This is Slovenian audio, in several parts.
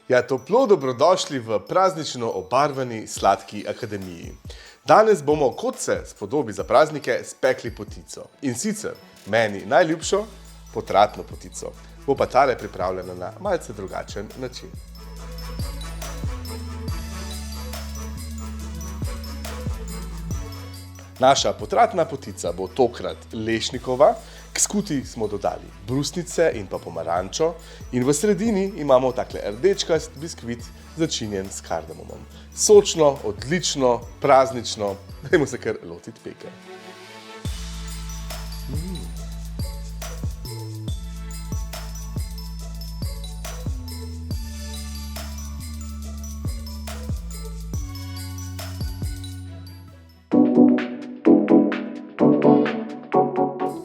Ja, toplo dobrodošli v praznično obarvani Sladki akademiji. Danes bomo, kot se spodobi za praznike, spekli potico. In sicer meni najljubšo potratno potico. Bo pa tale pripravljena na malce drugačen način. Naša potratna potica bo tokrat lešnikova, k skuti smo dodali brusnice in pa pomarančo in v sredini imamo takle rdečkast biskvit začinjen s kardamomom. Sočno, odlično, praznično, dajmo se kar lotiti peke.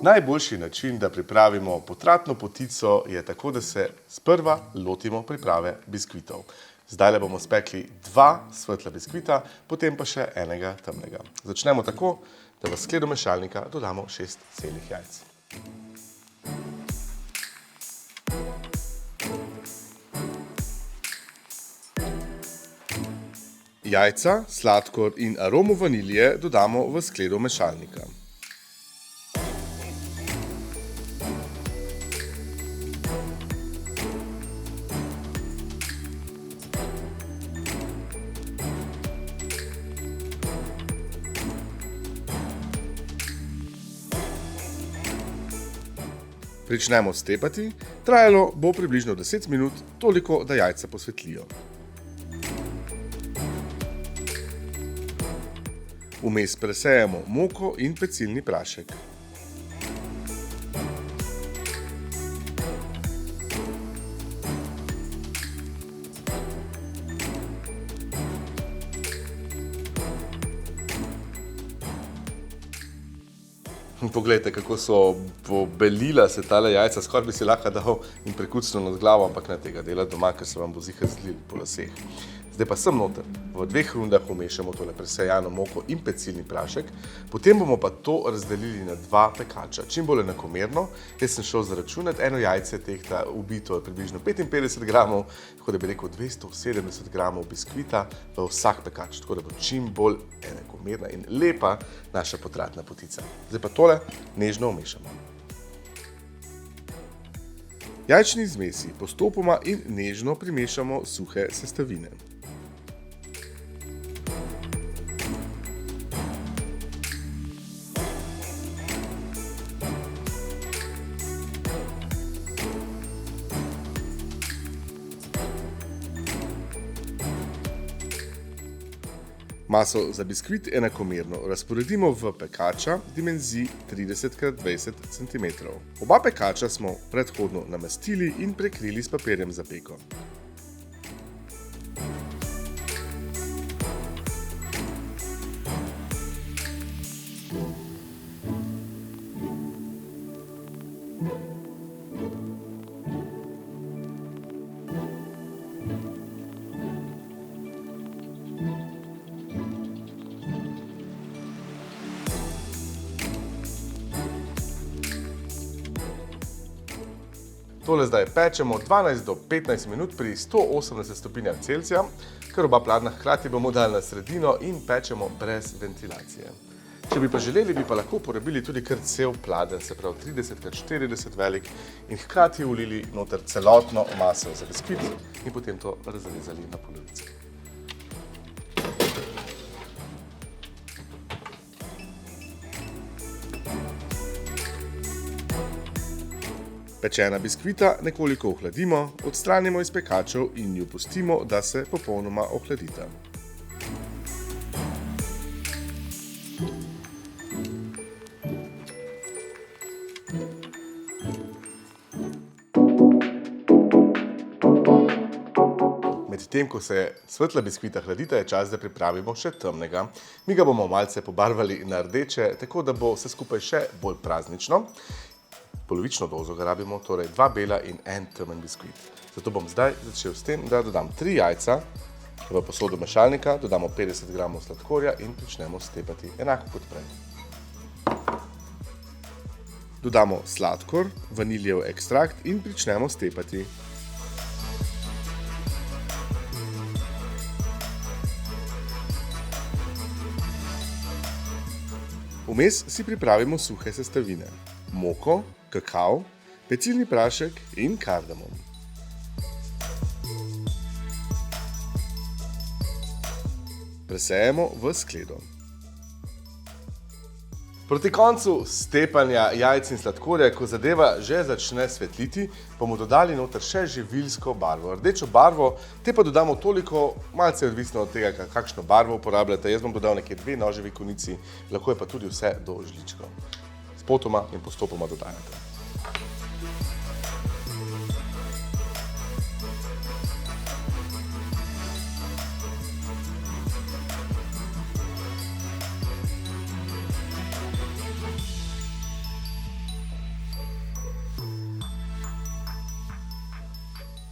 Najboljši način, da pripravimo potratno potico, je tako, da se sprva lotimo priprave biskvitov. Zdajle bomo spekli 2 svetla biskvita, potem pa še enega temnega. Začnemo tako, da v skledo mešalnika dodamo 6 celih jajc. Jajca, sladkor in aromo vanilije dodamo v skledo mešalnika. Pričnemo stepati, trajalo bo približno 10 minut, toliko, da jajca posvetlijo. Vmes presejemo moko in pecilni prašek. Poglejte, kako so pobelila se tale jajca, skoraj bi si lahko dal in prekucnil nad glavo, ampak ne tega delati doma, ker se vam bo ziher zlil po laseh. Zdaj pa sem noter, v 2 rundah umešamo tole presejano moko in pecilni prašek, potem bomo pa to razdelili na 2 pekača, čim bolj enakomerno. Jaz sem šel zaračunati, eno jajce tehta ubito je približno 55 gramov, tako da bi rekel 270 gramov biskvita v vsak pekač, tako da bo čim bolj enakomerna in lepa naša potratna potica. Zdaj pa tole nežno umešamo. Jajčni zmesi postopoma in nežno primešamo suhe sestavine. Maso za biskvit enakomerno razporedimo v pekača dimenzij 30x20 cm. Oba pekača smo predhodno namastili in prekrili s papirjem za peko. Tole zdaj pečemo 12 do 15 minut pri 180 stopinjah Celzija, ker oba pladna hkrati bomo dali na sredino in pečemo brez ventilacije. Če bi pa želeli, bi pa lahko uporabili tudi kar cel pladenj, se pravi 30x40 velik in hkrati vlili noter celotno maso za biskvit in potem to razrezali na polovice. Pečena biskvita nekoliko ohladimo, odstranimo iz pekačev in ju pustimo, da se popolnoma ohladita. Medtem ko se svetla biskvita hladita, je čas, da pripravimo še temnega. Mi ga bomo malce pobarvali na rdeče, tako da bo vse skupaj še bolj praznično. Polovično dozo ga rabimo, torej 2 bela in 1 temen biskvit. Zato bom zdaj začel s tem, da dodam 3 jajca v posodo mešalnika, dodamo 50 gramov sladkorja in pričnemo stepati enako kot prej. Dodamo sladkor, vaniljev ekstrakt in pričnemo stepati. Vmes si pripravimo suhe sestavine: moko, kakav, pecilni prašek in kardamom. Presejemo v skledo. Proti koncu stepanja jajc in sladkorja, ko zadeva že začne svetliti, bomo dodali noter še živilsko barvo. Rdečo barvo, te pa dodamo toliko, malce odvisno od tega, kakšno barvo uporabljate. Jaz bom dodal nekje 2 noževi konici, lahko je pa tudi vse do žličkov. Spotoma in postopoma dodajate.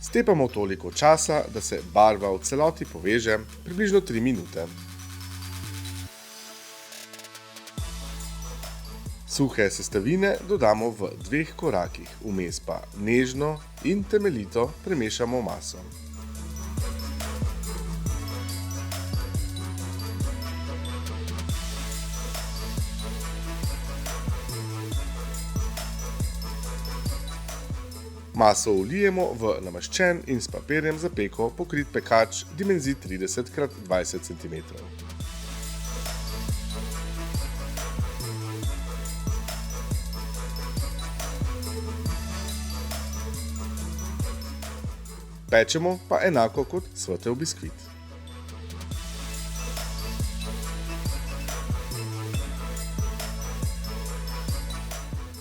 Stepamo toliko časa, da se barva v celoti poveže, približno 3 minute. Suhe sestavine dodamo v 2 korakih, vmes pa nežno in temeljito premešamo maso. Maso vlijemo v namaščen in s papirjem za peko pokrit pekač dimenzij 30x20 cm. Pečemo pa enako kot svetel biskvit.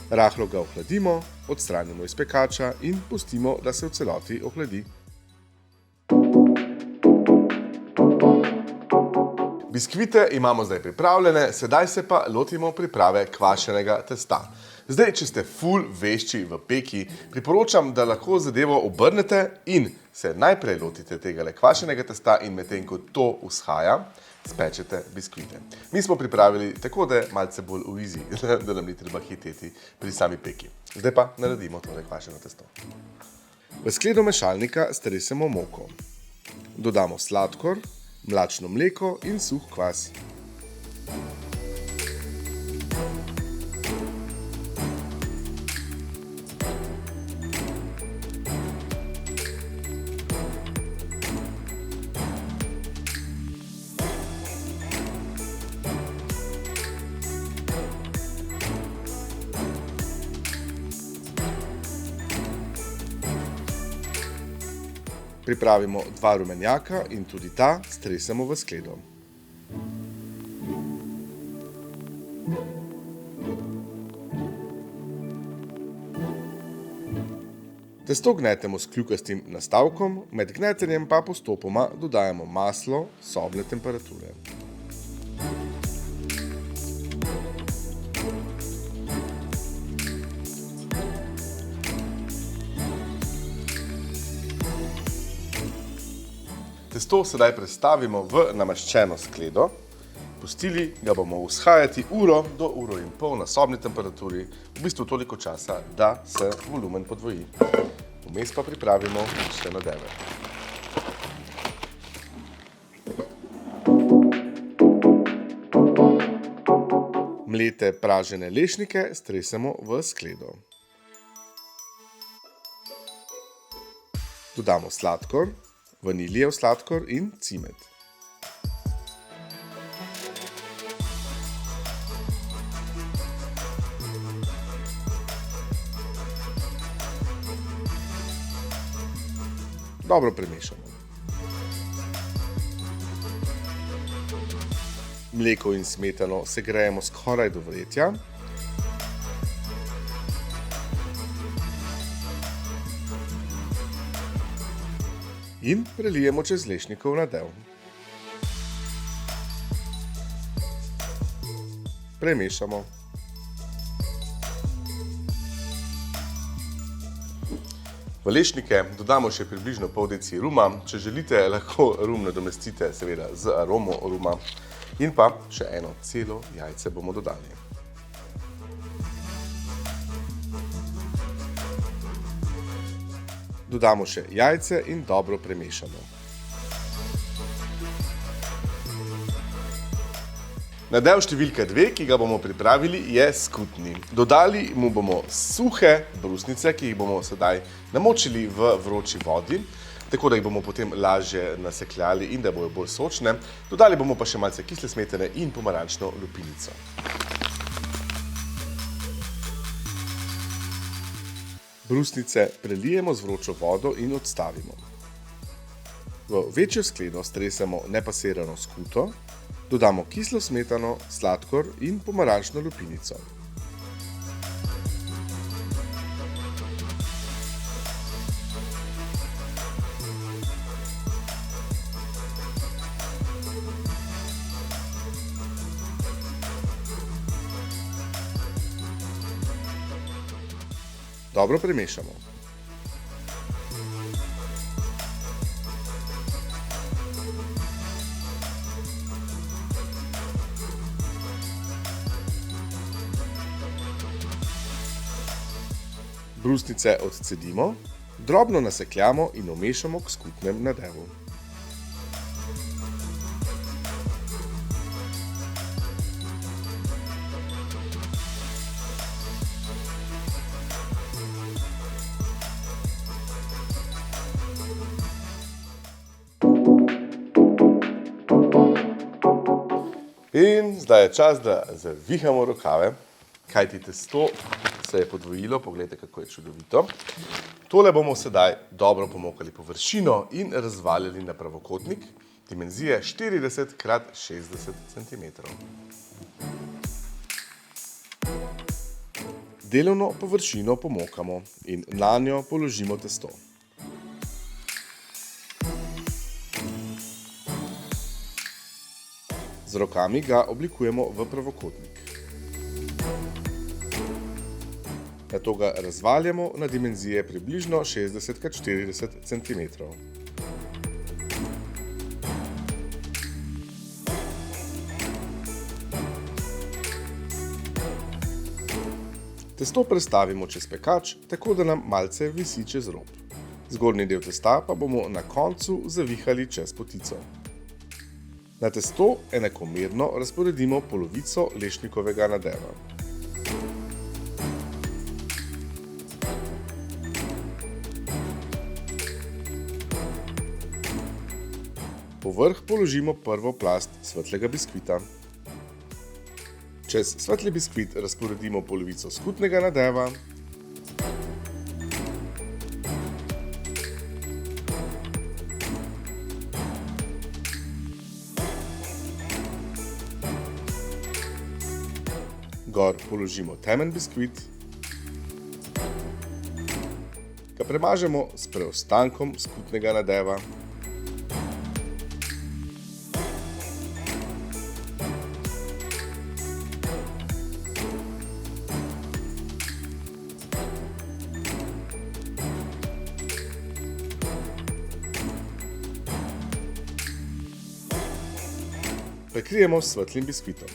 Rahlo ga ohladimo, odstranimo iz pekača in pustimo, da se v celoti ohladi. Biskvite imamo zdaj pripravljene, sedaj se pa lotimo priprave kvašenega testa. Zdaj, če ste ful vešči v peki, priporočam, da lahko zadevo obrnete in se najprej lotite tega kvašenega testa in medtem ko to vzhaja, spečete biskvite. Mi smo pripravili tako, da je malce bolj v easy, da nam ni treba hiteti pri sami peki. Zdaj pa naredimo tole kvašeno testo. V skledo mešalnika stresemo moko. Dodamo sladkor, mlačno mleko in suh kvas. Pripravimo 2 rumenjaka in tudi ta stresemo v skledo. Testo gnetemo s kljukastim nastavkom, med gnetenjem pa postopoma dodajamo maslo sobne temperature. Testo sedaj prestavimo v namaščeno skledo. Pustili ga bomo vzhajati uro do 1,5 ure na sobni temperaturi, v bistvu toliko časa, da se volumen podvoji. Vmes pa pripravimo še nadeve. Mlete pražene lešnike stresemo v skledo. Dodamo sladkor, vaniljev sladkor in cimet. Dobro premešamo. Mleko in smetano segrejemo skoraj do vretja. In prelijemo čez lešnikov nadev. Premešamo. V lešnike dodamo še približno pol deci ruma. Če želite, lahko rum nadomestite seveda z aromo ruma. In pa še eno celo jajce bomo dodali. Dodamo še jajce in dobro premešamo. Nadev številka 2, ki ga bomo pripravili, je skutni. Dodali mu bomo suhe brusnice, ki jih bomo sedaj namočili v vroči vodi, tako da jih bomo potem lažje nasekljali in da bojo bolj sočne. Dodali bomo pa še malce kisle smetane in pomarančno lupinico. Brusnice prelijemo z vročo vodo in odstavimo. V večjo skleno stresemo nepasirano skuto, dodamo kislo smetano, sladkor in pomarančno lupinico. Dobro premešamo. Brusnice odcedimo, drobno nasekljamo in umešamo k skutnem nadevu. In zdaj je čas, da zavihamo rokave, kajti testo se je podvojilo, poglejte, kako je čudovito. Tole bomo sedaj dobro pomokali površino in razvaljali na pravokotnik dimenzije 40 x 60 cm. Delovno površino pomokamo in nanjo položimo testo. Z rokami ga oblikujemo v pravokotnik. Nato ga razvaljamo na dimenzije približno 60 x 40 cm. Testo prestavimo čez pekač, tako da nam malce visi čez rob. Zgornji del testa pa bomo na koncu zavihali čez potico. Na testo enakomerno razporedimo polovico lešnikovega nadeva. Povrh položimo prvo plast svetlega biskvita. Čez svetli biskvit razporedimo polovico skutnega nadeva. Gor položimo temen biskvit. Ga premažemo s preostankom skutnega nadeva. Prekrijemo s svetlim biskvitom.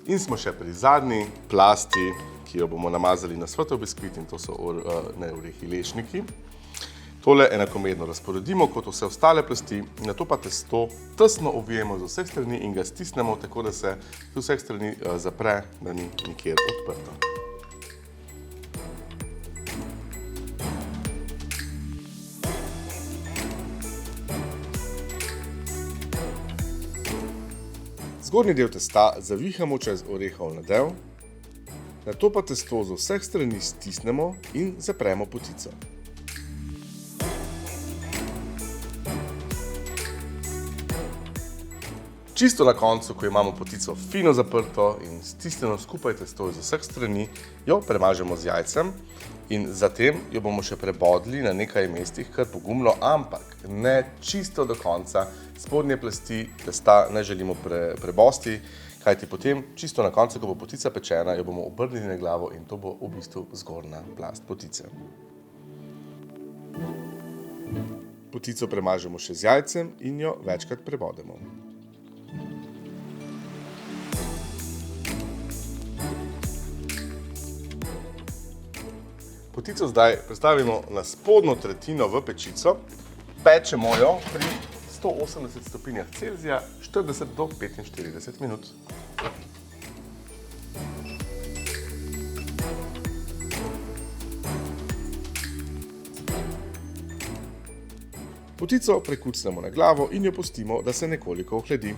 In smo še pri zadnji plasti, ki jo bomo namazali na svetel biskvit, in to so orehi lešniki. Tole enakomerno razporedimo kot vse ostale plasti, nato pa testo tesno ovijemo z vseh strani in ga stisnemo tako, da se z vseh strani zapre, da ni nikjer odprto. Zgornji del testa zavihamo čez orehov nadev, nato pa testo z vseh strani stisnemo in zapremo potico. Čisto na koncu, ko imamo potico fino zaprto in stisnjeno skupaj testo z vseh strani, jo premažemo z jajcem in zatem jo bomo še prebodli na nekaj mestih kar pogumno, ampak ne čisto do konca. Spodnje plasti testa ne želimo prebosti, kajti potem čisto na koncu, ko bo potica pečena, jo bomo obrnili na glavo in to bo v bistvu zgornja plast potice. Potico premažemo še z jajcem in jo večkrat prebodemo. Potico zdaj prestavimo na spodnjo tretjino v pečico, pečemo jo pri 180 stopinjah Celzija 40 do 45 minut. Potico prekucnemo na glavo in jo pustimo, da se nekoliko ohladi.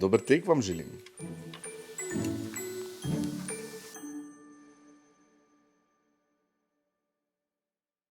Dober tek vam želim.